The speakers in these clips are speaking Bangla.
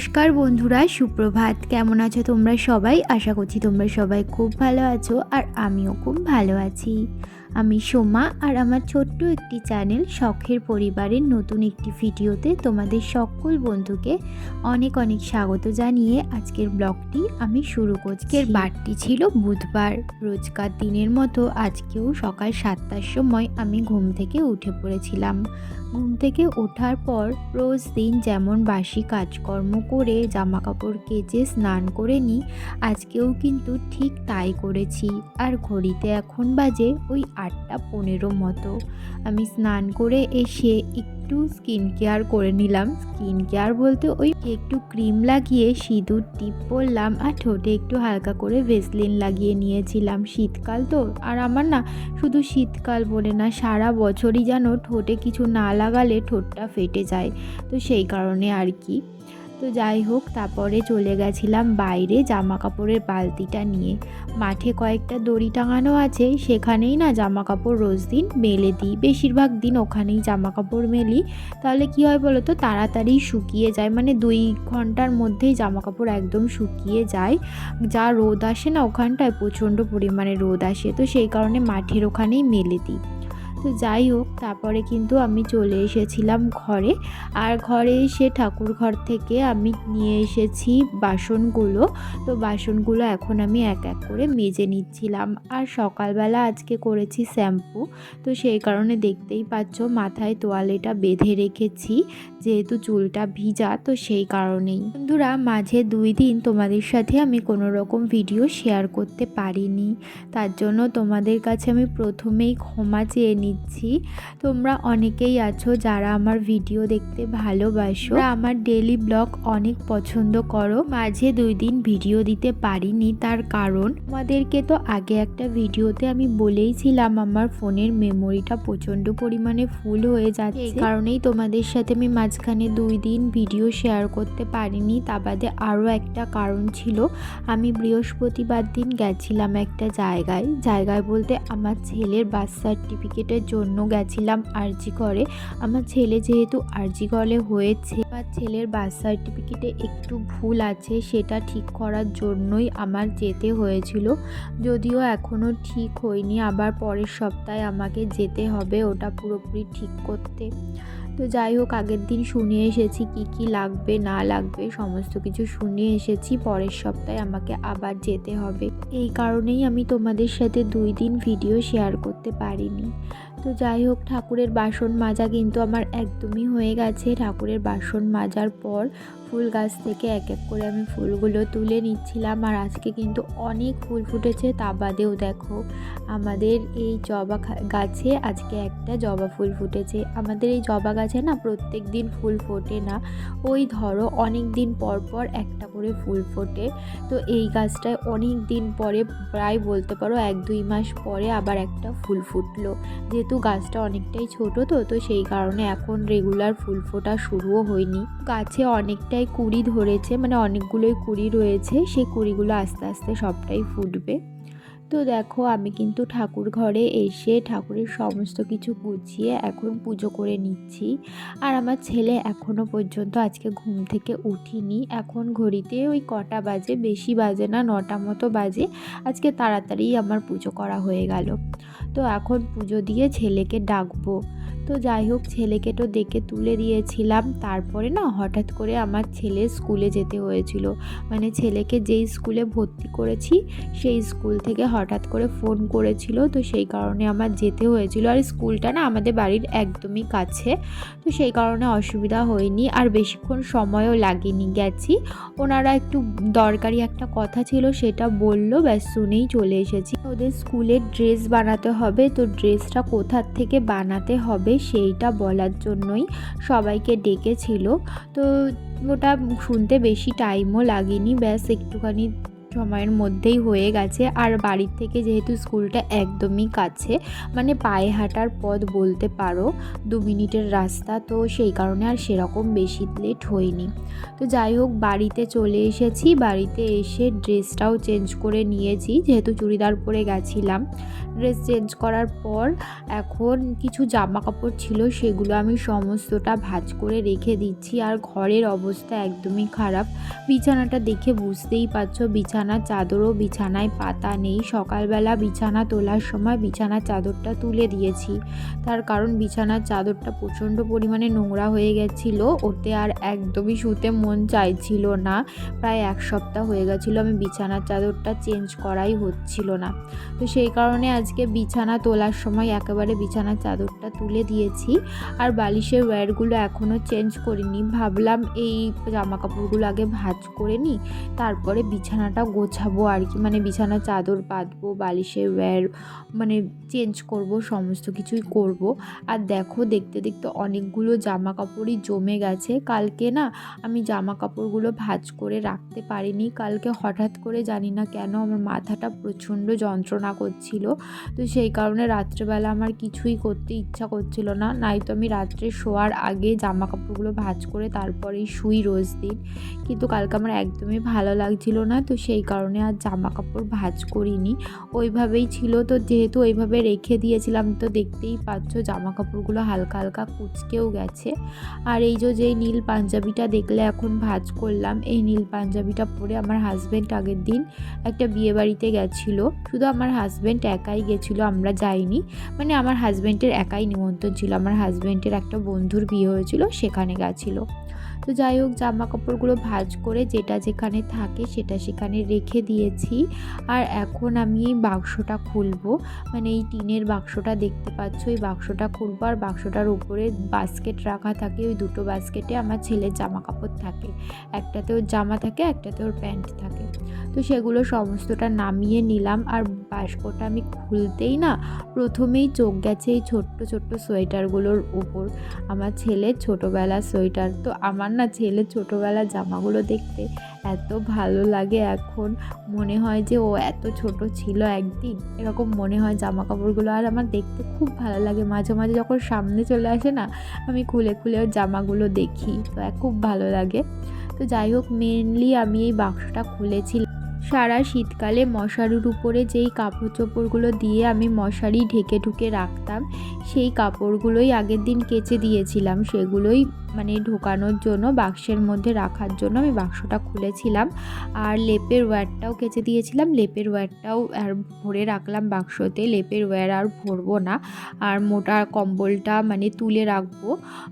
নমস্কার বন্ধুরা, সুপ্রভাত। কেমন আছো তোমরা সবাই? আশা করছি তোমরা সবাই খুব ভালো আছো, আর আমিও খুব ভালো আছি। আমি সোমা, আর আমার ছোট্ট একটি চ্যানেল শখের পরিবারের নতুন একটি ভিডিওতে তোমাদের সকল বন্ধুকে অনেক অনেক স্বাগত জানিয়ে আজকের ব্লগটি আমি শুরু করছি। আজকের বারটি ছিল বুধবার। রোজকার দিনের মতো আজকেও সকাল 7টার সময় আমি ঘুম থেকে উঠে পড়েছিলাম। ঘুম থেকে ওঠার পর রোজ দিন যেমন বাসি কাজকর্ম করে জামা কাপড় কেচে স্নান করে নিই, আজকেও কিন্তু ঠিক তাই করেছি। আর ঘড়িতে এখন বাজে ওই 8টা 15 মতো। আমি স্নান করে এসে একটু স্কিন কেয়ার করে নিলাম। স্কিন কেয়ার বলতে ওই একটু ক্রিম লাগিয়ে সিঁদুর টিপ পরলাম, আর ঠোঁটে একটু হালকা করে ভেসলিন লাগিয়ে নিয়েছিলাম। শীতকাল তো, আর আমার না শুধু শীতকাল বলে না, সারা বছরই যেন ঠোঁটে কিছু না লাগালে ঠোঁটটা ফেটে যায়, তো সেই কারণে আর কি। তো যাই হোক, তারপরে চলে গেছিলাম বাইরে জামা কাপড়ের বালতিটা নিয়ে। মাঠে কয়েকটা দড়ি টাঙানো আছে, সেখানেই না জামা কাপড় রোজ দিন মেলে দিই। বেশিরভাগ দিন ওখানেই জামা কাপড় মেলি। তাহলে কি হয় বলো তো, তাড়াতাড়ি শুকিয়ে যায়, মানে 2 ঘন্টার মধ্যেই জামা কাপড় একদম শুকিয়ে যায়। যা রোদ আসে না ওখানটায়, প্রচণ্ড পরিমাণে রোদ আসে, তো সেই কারণে মাঠের ওখানেই মেলে দিই। তো যাই হোক, তারপরে কিন্তু আমি চলে এসেছিলাম ঘরে। আর ঘরে এসে ঠাকুর ঘর থেকে আমি নিয়ে এসেছি বাসনগুলো। তো বাসনগুলো এখন আমি এক এক করে মেজে নিচ্ছিলাম। আর সকালবেলা আজকে করেছি শ্যাম্পু, তো সেই কারণে দেখতেই পাচ্ছ মাথায় তোয়ালেটা বেঁধে রেখেছি, যেহেতু চুলটা ভিজা, তো সেই কারণেই। বন্ধুরা, মাঝে 2 দিন তোমাদের সাথে আমি কোনো রকম ভিডিও শেয়ার করতে পারিনি, তার জন্য তোমাদের কাছে আমি প্রথমেই ক্ষমা চেয়ে নিচ্ছি। তোমরা অনেকেই আছো যারা আমার ভিডিও দেখতে ভালোবাসো, আমার ডেইলি ব্লগ অনেক পছন্দ করো। মাঝে 2 দিন ভিডিও দিতে পারিনি, তার কারণ তোমাদেরকে তো আগে একটা ভিডিওতে আমি বলেইছিলাম আমার ফোনের মেমোরিটা প্রচণ্ড পরিমাণে ফুল হয়ে যাচ্ছে, এই কারণেই তোমাদের সাথে আমি মাঝখানে 2 দিন ভিডিও শেয়ার করতে পারিনি। তা বাদে আরও একটা কারণ ছিল, আমি বৃহস্পতিবার দিন গেছিলাম একটা জায়গায় বলতে আমার ছেলের বার্থ সার্টিফিকেটের জন্য গেছিলাম আরজিকরে। আমার ছেলে যেহেতু আরজিকরে হয়েছে, আমার ছেলের বার্থ সার্টিফিকেটে একটু ভুল আছে, সেটা ঠিক করার জন্যই আমার যেতে হয়েছিল। যদিও এখনও ঠিক হয়নি, আবার পরের সপ্তাহে আমাকে যেতে হবে ওটা পুরোপুরি ঠিক করতে। তো যাই হোক, আগের দিন শুনে এসেছি কি কি লাগবে না লাগবে, সমস্ত কিছু শুনে এসেছি। পরের সপ্তাহে আমাকে আবার যেতে হবে, এই কারণেই আমি তোমাদের সাথে 2 দিন ভিডিও শেয়ার করতে পারিনি। তো যাই হোক, ঠাকুরের বাসন মাজা কিন্তু আমার একদমই হয়ে গেছে। ঠাকুরের বাসন মাজার পর ফুল গাছ থেকে এক এক করে আমি ফুলগুলো তুলে নিচ্ছিলাম। আর আজকে কিন্তু অনেক ফুল ফুটেছে। তা বাদেও দেখো, আমাদের এই জবা গাছে আজকে একটা জবা ফুল ফুটেছে। আমাদের এই জবা গাছে না প্রত্যেক দিন ফুল ফোটে না, ওই ধরো অনেক দিন পর পর একটা করে ফুল ফোটে। তো এই গাছটায় অনেক দিন পরে, প্রায় বলতে পারো 1-2 মাস পরে আবার একটা ফুল ফুটলো। যেহেতু গাছটা অনেকটাই ছোট, তো সেই কারণে এখন রেগুলার ফুল ফোটা শুরুও হয়নি। গাছে অনেকটাই কুঁড়ি ধরেছে, মানে অনেকগুলোই কুঁড়ি রয়েছে, সেই কুঁড়িগুলো আস্তে আস্তে সবটাই ফুটবে। তো দেখো, আমি কিন্তু ঠাকুর ঘরে এসে ঠাকুরের সমস্ত কিছু গুছিয়ে এখন পুজো করে নিচ্ছি। আর আমার ছেলে এখনও পর্যন্ত আজকে ঘুম থেকে উঠিনি। এখন ঘড়িতে ওই কটা বাজে, বেশি বাজে না, 9টা মতো বাজে। আজকে তাড়াতাড়ি আমার পুজো করা হয়ে গেল। তো এখন পুজো দিয়ে ছেলেকে ডাকবো। তো যাই হোক, ছেলেকে তো ডেকে তুলে দিয়েছিলাম। তারপরে না হঠাৎ করে আমার ছেলের স্কুলে যেতে হয়েছিল, মানে ছেলেকে যেই স্কুলে ভর্তি করেছি সেই স্কুল থেকে হঠাৎ করে ফোন করেছিল, তো সেই কারণে আমার যেতে হয়েছিল। আর স্কুলটা না আমাদের বাড়ির একদমই কাছে, তো সেই কারণে অসুবিধা হয়নি, আর বেশিক্ষণ সময়ও লাগেনি। গেছি, ওনারা একটু দরকারি একটা কথা ছিল সেটা বললো, ব্যাস শুনেই চলে এসেছি। ওদের স্কুলের ড্রেস বানাতে হবে, তো ড্রেসটা কোথার থেকে বানাতে হবে সেইটা বলার জন্যই সবাইকে ডেকেছিল। তো ওটা শুনতে বেশি টাইমও লাগেনি, ব্যাস একটুখানি সময়ের মধ্যেই হয়ে গেছে। আর বাড়ির থেকে যেহেতু স্কুলটা একদমই কাছে, মানে পায়ে হাঁটার পথ বলতে পারো, 2 মিনিটের রাস্তা, তো সেই কারণে আর সেরকম বেশি লেট হয়নি। তো যাই হোক, বাড়িতে চলে এসেছি। বাড়িতে এসে ড্রেসটাও চেঞ্জ করে নিয়েছি, যেহেতু চুড়িদার পরে গেছিলাম। ড্রেস চেঞ্জ করার পর এখন কিছু জামা কাপড় ছিল, সেগুলো আমি সমস্তটা ভাঁজ করে রেখে দিচ্ছি। আর ঘরের অবস্থা একদমই খারাপ। বিছানাটা দেখে বুঝতেই পারছো, বিছানার চাদরও বিছানায় পাতা নেই। সকালবেলা বিছানা তোলার সময় বিছানার চাদরটা তুলে দিয়েছি, তার কারণ বিছানার চাদরটা প্রচণ্ড পরিমাণে নোংরা হয়ে গেছিলো, ওতে আর একদমই শুতে মন চাইছিল না। প্রায় 1 সপ্তাহ হয়ে গেছিলো আমি বিছানার চাদরটা চেঞ্জ করাই হচ্ছিল না। তো সেই কারণে আজকে বিছানা তোলার সময় একেবারে বিছানার চাদরটা তুলে দিয়েছি। আর বালিশের ওয়্যারগুলো এখনও চেঞ্জ করিনি, ভাবলাম এই জামা কাপড়গুলো আগে ভাঁজ করে নিই, তারপরে বিছানাটা গোছাবো আর কি, মানে বিছানার চাদর পাতবো, বালিশের ওয়্যার মানে চেঞ্জ করব, সমস্ত কিছুই করব। আর দেখো, দেখতে দেখতে অনেকগুলো জামা কাপড়ই জমে গেছে। কালকে না আমি জামা কাপড়গুলো ভাঁজ করে রাখতে পারিনি। কালকে হঠাৎ করে জানি না কেন আমার মাথাটা প্রচণ্ড যন্ত্রণা করছিল, তো সেই কারণে রাত্রেবেলা আমার কিছুই করতে ইচ্ছা করছিল না। নাই তো আমি রাত্রে শোয়ার আগে জামা কাপড়গুলো ভাঁজ করে তারপরেই শুই রোজ দিন, কিন্তু কালকে আমার একদমই ভালো লাগছিল না, তো সেই কারণে আর জামা কাপড় ভাঁজ করিনি, ওইভাবেই ছিল। তো যেহেতু ওইভাবে রেখে দিয়েছিলাম, তো দেখতেই পাচ্ছ জামা কাপড়গুলো হালকা হালকা কুঁচকেও গেছে। আর এই যেই নীল পাঞ্জাবিটা দেখলে এখন ভাঁজ করলাম, এই নীল পাঞ্জাবিটা পরে আমার হাজব্যান্ড আগের দিন একটা বিয়ে বাড়িতে গেছিলো। শুধু আমার হাজব্যান্ড একাই গেছিলো, আমরা যাইনি, মানে আমার হাজব্যান্ডের একাই নিমন্ত্রণ ছিল। আমার হাজব্যান্ডের একটা বন্ধুর বিয়ে হয়েছিল, সেখানে গেছিলো। তো যাই হোক, জামা কাপড়গুলো ভাঁজ করে যেটা যেখানে থাকে সেটা সেখানে রেখে দিয়েছি। আর এখন আমি এই বাক্সটা খুলবো, মানে এই টিনের বাক্সটা দেখতে পাচ্ছ, এই বাক্সটা খুলবো। আর বাক্সটার উপরে বাস্কেট রাখা থাকে, ওই দুটো বাস্কেটে আমার ছেলের জামা কাপড় থাকে, একটাতে ওর জামা থাকে, একটাতে ওর প্যান্ট থাকে। তো সেগুলো সমস্তটা নামিয়ে নিলাম। আর বাস্কটা আমি খুলতেই না প্রথমেই চোখ গেছে এই ছোট্ট ছোট্ট সোয়েটারগুলোর উপর, আমার ছেলের ছোটোবেলার সোয়েটার। তো আমার না ছেলের ছোটোবেলার জামাগুলো দেখতে এত ভালো লাগে, এখন মনে হয় যে ও এত ছোট ছিল একদিন, এরকম মনে হয় জামা কাপড়গুলো। আর আমার দেখতে খুব ভালো লাগে, মাঝে মাঝে যখন সামনে চলে আসে না, আমি খুলে খুলে ওর জামাগুলো দেখি, তো খুব ভালো লাগে। তো যাই হোক, মেনলি আমি এই বাক্সটা খুলেছি সারা শীতকালে মশারির উপরে যেই কাপড় চোপড়গুলো দিয়ে আমি মশারি ঢেকে ঢুকে রাখতাম, সেই কাপড়গুলোই আগের দিন কেচে দিয়েছিলাম, সেগুলোই মানে ঢোকানোর জন্য, বাক্সের মধ্যে রাখার জন্য আমি বাক্সটা খুলেছিলাম। আর লেপের ওয়্যারটাও কেচে দিয়েছিলাম, লেপের ওয়্যারটাও আর ভরে রাখলাম বাক্সতে, লেপের ওয়্যার আর ভরবো না। আর মোটা কম্বলটা মানে তুলে রাখবো,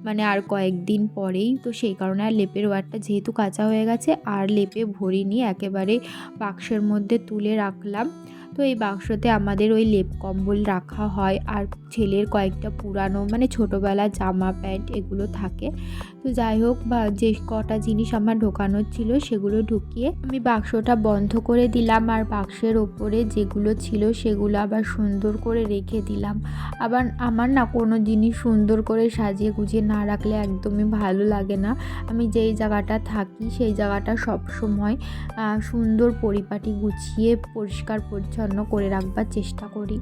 মানে আর কয়েকদিন পরেই, তো সেই কারণে আর লেপের ওয়্যারটা যেহেতু কাঁচা হয়ে গেছে আর লেপে ভরিনি, একেবারে বাক্সের মধ্যে তুলে রাখলাম। তো এই বাক্সতে আমাদের ওই লেপ কম্বল রাখা হয়, আর ছেলের কয়েকটা পুরানো মানে ছোটোবেলার জামা প্যান্ট এগুলো থাকে। তো যাই হোক, যে কটা জিনিস আমার ঢোকানোর ছিল সেগুলো ঢুকিয়ে আমি বাক্সটা বন্ধ করে দিলাম। আর বাক্সের ওপরে যেগুলো ছিল সেগুলো আবার সুন্দর করে রেখে দিলাম। আবার আমার না কোনো জিনিস সুন্দর করে সাজিয়ে গুছিয়ে না রাখলে একদমই ভালো লাগে না। আমি যেই জায়গাটা থাকি সেই জায়গাটা সবসময় সুন্দর পরিপাটি গুছিয়ে পরিষ্কার পরিচ্ছন্ন করে রাখবার চেষ্টা করি।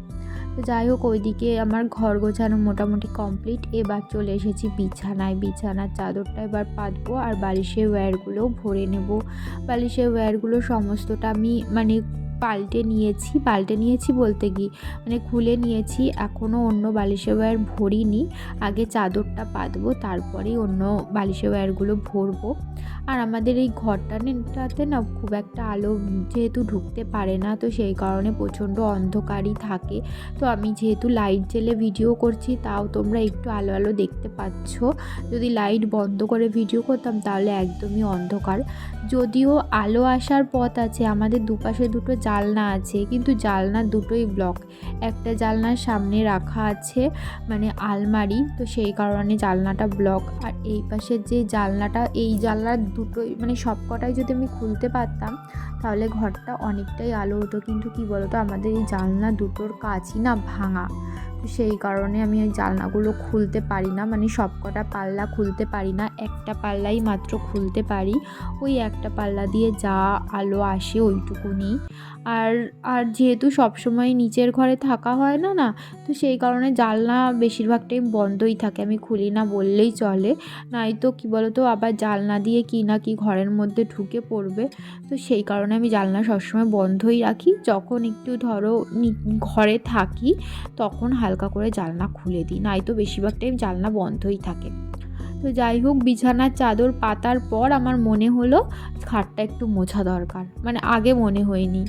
তো যাই হোক, ওইদিকে আমার ঘর গোছানো মোটামুটি কমপ্লিট। এবার চলে এসেছি বিছানায়, বিছানার চাদরটা এবার পাতবো আর বালিশের ওয়্যারগুলোও ভরে নেব। বালিশের ওয়্যারগুলো সমস্তটা আমি মানে পাল্টে নিয়েছি বলতে কি মানে খুলে নিয়েছি, এখনও অন্য বালিশের ওয়্যার ভরিনি, আগে চাদরটা পাতবো তারপরেই অন্য বালিশের ওয়্যারগুলো ভরবো। আর আমাদের এই ঘরটাতে না খুব একটা আলো যেহেতু ঢুকতে পারে না, তো সেই কারণে প্রচণ্ড অন্ধকারই থাকে। তো আমি যেহেতু লাইট জ্বেলে ভিডিও করছি, তাও তোমরা একটু আলো আলো দেখতে পাচ্ছ। যদি লাইট বন্ধ করে ভিডিও করতাম তাহলে একদমই অন্ধকার। যদিও আলো আসার পথ আছে, আমাদের দুপাশে দুটো জানলা আছে, কিন্তু জানলা দুটোই ব্লক। একটা জানলার সামনে রাখা আছে মানে আলমারি, তো সেই কারণে জানলাটা ব্লক। আর এই পাশের যে জানলাটা, এই জানলার দুটোই মানে সব কটাই যদি আমি খুলতে পারতাম তাহলে ঘরটা অনেকটাই আলো হতো, কিন্তু কি বলতো আমাদের এই জানলা দুটোর কাচই না ভাঙা, তো সেই কারণে আমি ওই জানলাগুলো খুলতে পারি না, মানে সব কটা পাল্লা খুলতে পারি না, একটা পাল্লাই মাত্র খুলতে পারি। ওই একটা পাল্লা দিয়ে যা আলো আসে ওইটুকুনি। আর আর যেহেতু সবসময় নিচের ঘরে থাকা হয় না না, তো সেই কারণে জানলা বেশিরভাগ টাইম বন্ধই থাকে, আমি খুলি না বললেই চলে। নয়তো কী বলো তো, আবার জানলা দিয়ে কি না কি ঘরের মধ্যে ঢুকে পড়বে। তো সেই কারণে আমি জানলা সবসময় বন্ধই রাখি। যখন একটু ধরো ঘরে থাকি তখন হালকা করে জানলা খুলে দিই, নয়তো বেশিরভাগ টাইম জানলা বন্ধই থাকে। তো যাই হোক, বিছানার চাদর পাতার পর আমার মনে হলো খাটটা একটু মোছা দরকার, মানে আগে মনে হয়নি।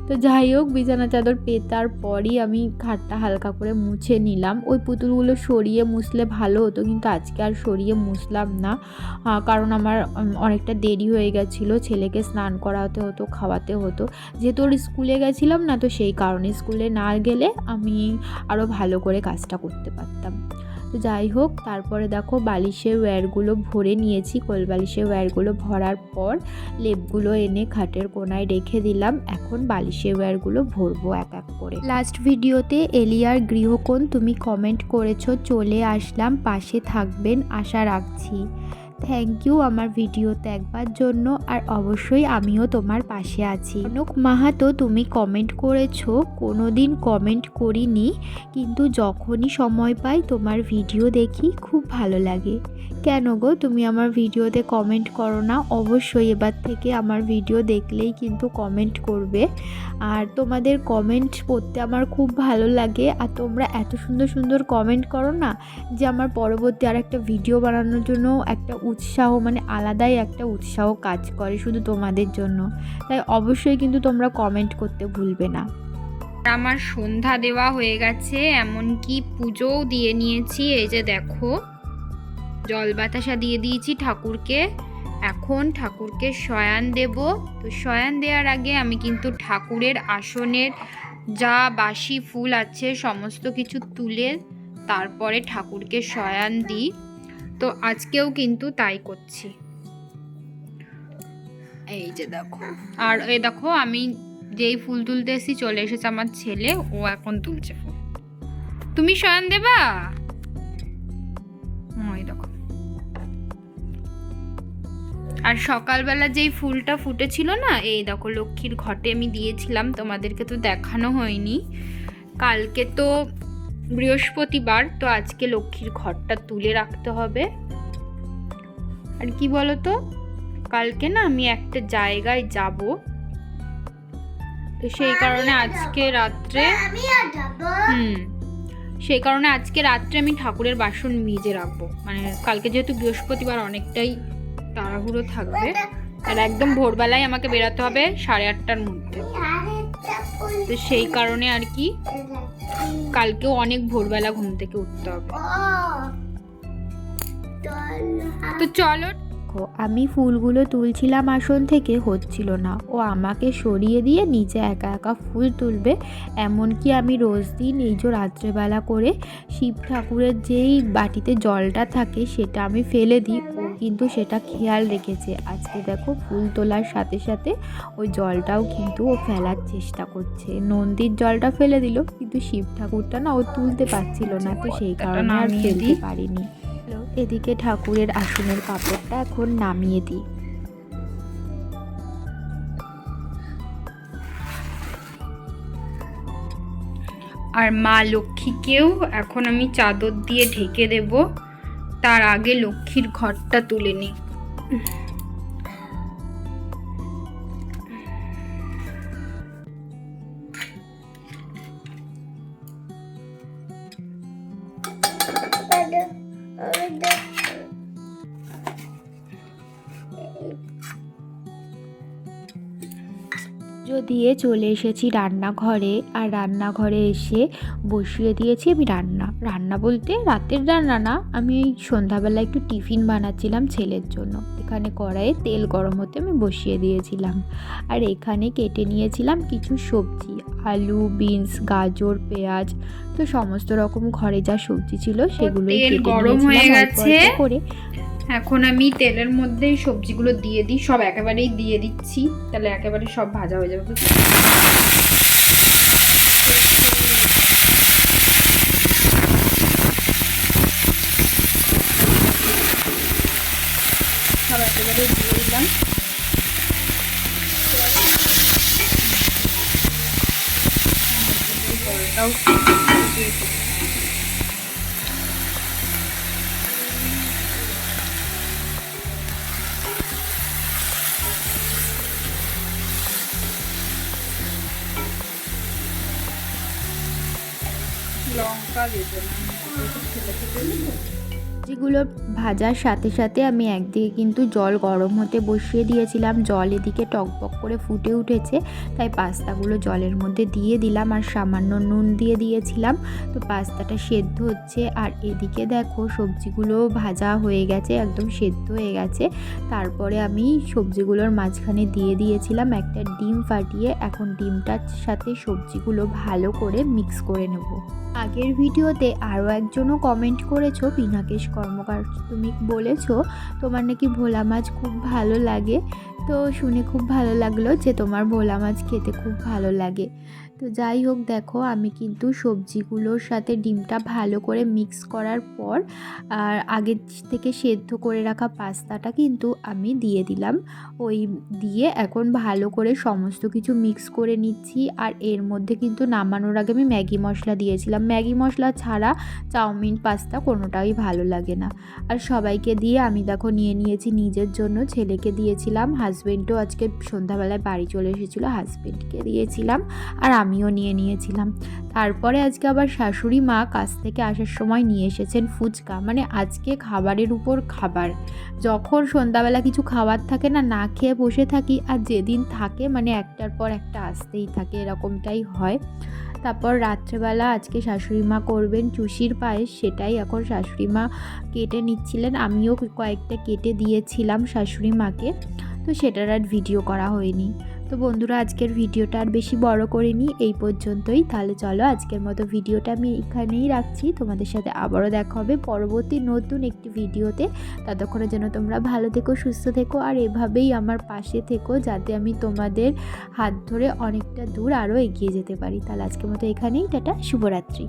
তো যাই হোক, বিছানার চাদর পেতার পরই আমি খাটটা হালকা করে মুছে নিলাম। ওই পুতুলগুলো সরিয়ে মুছলে ভালো হতো, কিন্তু আজকে আর সরিয়ে মুছলাম না, কারণ আমার অনেকটা দেরি হয়ে গেছিলো। ছেলেকে স্নান করাতে হতো, খাওয়াতে হতো, যেহেতু ওর স্কুলে গেছিলাম না, তো সেই কারণে স্কুলে না গেলে আমি আরও ভালো করে কাজটা করতে পারতাম। তো যাই হোক, তারপরে দেখো বালিশের ওয়্যারগুলো ভরে নিয়েছি। কোল বালিশের ওয়্যারগুলো ভরার পর লেপগুলো এনে খাটের কোনায় রেখে দিলাম। এখন বালিশের ওয়্যারগুলো ভরবো এক এক করে। লাস্ট ভিডিওতে এলিয়ার গৃহকোণ তুমি কমেন্ট করেছো, চলে আসলাম, পাশে থাকবেন আশা রাখছি। থ্যাংক ইউ আমার ভিডিওতে একবার জন্য, আর অবশ্যই আমিও তোমার পাশে আছি। কনক মাহাতো তুমি কমেন্ট করেছো, কোনো দিন কমেন্ট করিনি, কিন্তু যখনই সময় পাই তোমার ভিডিও দেখি, খুব ভালো লাগে। কেন গো, তুমি আমার ভিডিওতে কমেন্ট করো না? অবশ্যই এবার থেকে আমার ভিডিও দেখলেই কিন্তু কমেন্ট করবে। আর তোমাদের কমেন্ট পড়তে আমার খুব ভালো লাগে, আর তোমরা এত সুন্দর সুন্দর কমেন্ট করো না, যে আমার পরবর্তী আর একটা ভিডিও বানানোর জন্য একটা উৎসাহ, মানে আলাদাই একটা উৎসাহ কাজ করে শুধু তোমাদের জন্য। তাই অবশ্যই কিন্তু তোমরা কমেন্ট করতে ভুলবে না। আমার সন্ধ্যা দেওয়া হয়ে গেছে, এমনকি পুজোও দিয়ে নিয়েছি। এই যে দেখো, জল বাতাসা দিয়ে দিয়েছি ঠাকুরকে। এখন ঠাকুরকে শয়ান দেব। তো শয়ান দেওয়ার আগে আমি কিন্তু ঠাকুরের আসনের যা বাসি ফুল আছে সমস্ত কিছু তুলে তারপরে ঠাকুরকে শয়ান দিই। তো আজকেও কিন্তু তাই করছি। এই যে দেখো, আর এই দেখো আমি যেই ফুল তুলতে এসেছি চলে এসেছে আমার ছেলে, ও এখন তুলছে ফুল। তুমি শয়ান দেবা? ওই দেখো। আর সকালবেলা যেই ফুলটা ফুটেছিল না, এই দেখো লক্ষ্মীর ঘটে আমি দিয়েছিলাম, তোমাদেরকে তো দেখানো হয়নি। কালকে তো বৃহস্পতিবার, তো আজকে লক্ষ্মীর ঘরটা তুলে রাখতে হবে। আর কি বলো তো, কালকে না আমি একটা জায়গায় যাব, তো সেই কারণে আজকে রাত্রে আমি ঠাকুরের বাসন মেজে রাখবো। মানে কালকে যেহেতু বৃহস্পতিবার অনেকটাই তাড়াহুড়ো থাকবে, আর একদম ভোরবেলায় আমাকে বেরোতে হবে 8:30টার মধ্যে। তো সেই কারণে আর কি কালকেও অনেক ভোরবেলা ঘুম থেকে উঠতে হবে। তো চলো। আমি ফুলগুলো তুলছিলাম আসন থেকে, হচ্ছিল না, ও আমাকে সরিয়ে দিয়ে নিচে একা একা ফুল তুলবে। এমনকি আমি রোজ দিন এই যে রাত্রেবেলা করে শিব ঠাকুরের যেই বাটিতে জলটা থাকে সেটা আমি ফেলে দিই, ও কিন্তু সেটা খেয়াল রেখেছে। আজকে দেখো ফুল তোলার সাথে সাথে ওই জলটাও কিন্তু ও ফেলার চেষ্টা করছে। নন্দীর জলটা ফেলে দিল, কিন্তু শিব ঠাকুরটা না ও তুলতে পারছিল না, তো সেই কারণে আর ফেলতে পারিনি। এদিকে ঠাকুরের আসনের কাপড়টা এখন নামিয়ে দিই। আর মা লক্ষ্মীকেও এখন আমি চাদর দিয়ে ঢেকে দেব। তার আগে লক্ষ্মীর ঘরটা তুলে নিই। দিয়ে চলে এসেছি রান্নাঘরে, আর রান্নাঘরে এসে বসিয়ে দিয়েছি আমি রান্না বলতে রাতের রান্না না, আমি সন্ধ্যাবেলা একটু টিফিন বানাচ্ছিলাম ছেলের জন্য। এখানে কড়াইয়ে তেল গরম হতে আমি বসিয়ে দিয়েছিলাম, আর এখানে কেটে নিয়েছিলাম কিছু সবজি, আলু, বিনস, গাজর, পেঁয়াজ, তো সমস্ত রকম ঘরে যা সবজি ছিল সেগুলোই কেটে গরম হয়ে গেছে। করে এখন আমি তেলের মধ্যে সবজিগুলো দিয়ে দিই, সব একেবারেই দিয়ে দিচ্ছি, তাহলে একেবারে সব ভাজা হয়ে যাবে। জলটাও ফুটিয়ে দিই। লঙ্কা দেবো না, যেগুলো ভাজার সাথে সাথে আমি একদিকে কিন্তু জল গরম হতে বসিয়ে দিয়েছিলাম। জল এদিকে টকবক করে ফুটে উঠেছে, তাই পাস্তাগুলো জলের মধ্যে দিয়ে দিলাম আর সামান্য নুন দিয়ে দিয়েছিলাম। তো পাস্তাটা সেদ্ধ হচ্ছে আর এদিকে দেখো সবজিগুলো ভাজা হয়ে গেছে, একদম সেদ্ধ হয়ে গেছে। তারপরে আমি সবজিগুলোর মাঝখানে দিয়ে দিয়েছিলাম একটা ডিম ফাটিয়ে। এখন ডিমটার সাথে সবজিগুলো ভালো করে মিক্স করে নেব। আগের ভিডিওতে আরও একজনও কমেন্ট করেছো, পিনাকেশ কর্মকার, তুমি বলেছো তোমার নাকি ভোলা মাছ খুব ভালো লাগে। তো শুনে খুব ভালো লাগলো যে তোমার ভোলা মাছ খেতে খুব ভালো লাগে। তো যাই হোক, দেখো আমি কিন্তু সবজিগুলোর সাথে ডিমটা ভালো করে মিক্স করার পর আর আগে থেকে সেদ্ধ করে রাখা পাস্তাটা কিন্তু আমি দিয়ে দিলাম। ওই দিয়ে এখন ভালো করে সমস্ত কিছু মিক্স করে নিচ্ছি। আর এর মধ্যে কিন্তু নামানোর আগে আমি ম্যাগি মশলা দিয়েছিলাম। ম্যাগি মশলা ছাড়া চাউমিন পাস্তা কোনোটাই ভালো লাগে না। আর সবাইকে দিয়ে আমি দেখো নিয়ে নিয়েছি নিজের জন্য, ছেলেকে দিয়েছিলাম, হাজব্যান্ডও আজকে সন্ধ্যাবেলায় বাড়ি চলে এসেছিলো, হাজব্যান্ডকে দিয়েছিলাম আর আমিও নিয়ে নিয়েছিলাম। তারপরে আজকে আবার শাশুড়ি মা কাছ থেকে আসার সময় নিয়ে এসেছেন ফুচকা। মানে আজকে খাবারের উপর খাবার, যখন সন্ধ্যাবেলা কিছু খাবার থাকে না, না খেয়ে বসে থাকি, আর যেদিন থাকে মানে একটার পর একটা আসতেই থাকে, এরকমটাই হয়। তারপর রাত্রেবেলা আজকে শাশুড়ি মা করবেন চুষির পায়েস, সেটাই এখন শাশুড়ি মা কেটে নিচ্ছিলেন, আমিও কয়েকটা কেটে দিয়েছিলাম শাশুড়ি মাকে। তো সেটার আর ভিডিও করা হয়নি। তো বন্ধুরা, আজকের ভিডিওটা আর বেশি বড় করিনি, এই পর্যন্তই। তাহলে চলো আজকের মতো ভিডিওটা আমি এখানেই রাখছি। তোমাদের সাথে আবারও দেখা হবে পরবর্তী নতুন একটি ভিডিওতে। ততক্ষণের জন্য তোমরা ভালো থেকো, সুস্থ থেকো আর এভাবেই আমার পাশে থেকো, যাতে আমি তোমাদের হাত ধরে অনেকটা দূর আরও এগিয়ে যেতে পারি। তাহলে আজকের মতো এখানেই, টাটা, শুভরাত্রি।